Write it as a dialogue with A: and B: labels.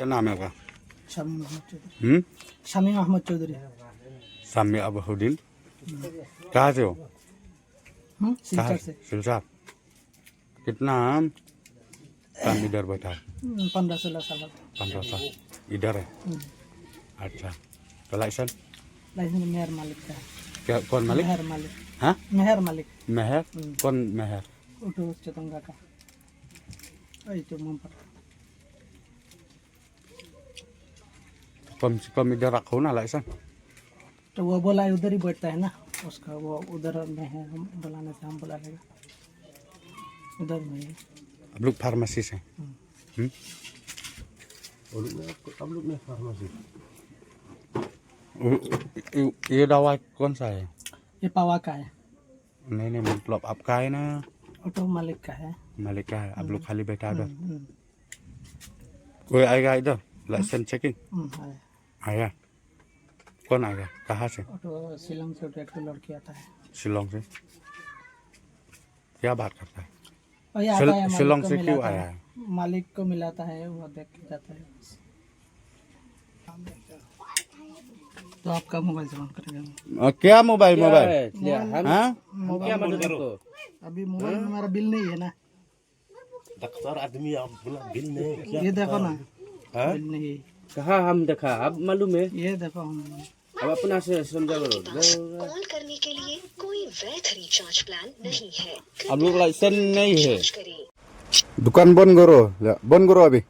A: क्या नाम है आपका?
B: शामी मोहम्मद चौधरी। शामी मोहम्मद चौधरी।
A: शामी अबहुद्दीन। कहाँ से हो?
B: सिलचर से।
A: सिलचर। कितना टाइम इधर बैठा है?
B: 15-16 साल।
A: 15 साल इधर है। अच्छा, तो लाइसेंस?
B: लाइसेंस मेहर मालिक का है।
A: क्या कौन मालिक?
B: मेहर मालिक।
A: हाँ,
B: मेहर मालिक।
A: मेहर? कौन मेहर?
B: उठो चतंगा का। तो मुंपर।
A: कम से कम इधर रखो ना लाइसेंस।
B: तो वो बोला उधर ही बैठता है ना, उसका वो उधर में है, हम बुलाने से हम बुला लेगा उधर में है।
A: अब लोग फार्मेसी से।
C: अब लोग में फार्मेसी।
A: ये दवा कौन सा है?
B: ये पावा का है।
A: नहीं मतलब आपका है ना?
B: ऑटो मालिक का है।
A: मालिक का है। आप लोग खाली बैठा दो। कोई आएगा इधर लाइसेंस चेकिंग? आया? कौन आएगा? कहाँ से?
B: ऑटो शिलोंग से उठा के लड़की आता है।
A: शिलोंग से? क्या बात करता है?
B: और ये आता है,
A: शिलोंग
B: मालिक
A: से
B: को
A: क्यों
B: मिलाता
A: आया
B: है।
A: है?
B: मालिक को मिलाता है, वो देख के जाता है। तो आपका मोबाइल से बंद करेगा।
A: क्या मोबाइल?
C: हाँ?
B: मोबाइल अभी मोबाइल में हमारा बिल नहीं है ना।
C: डॉक्टर आदमी आप बोला बिल नहीं क्या?
B: ये देखो ना,
C: हाँ?
B: बिल नहीं है।
C: कहाँ हम देखा? अब मालूम है?
B: ये देखो हम।
C: अब अपना से समझा करो।
D: कॉल करने के लिए कोई वैध रिचार्ज प्लान नहीं है।
A: आप लोग लाइसेंस नहीं है।
D: करें।
A: दुकान बंद करो, बंद करो अभी।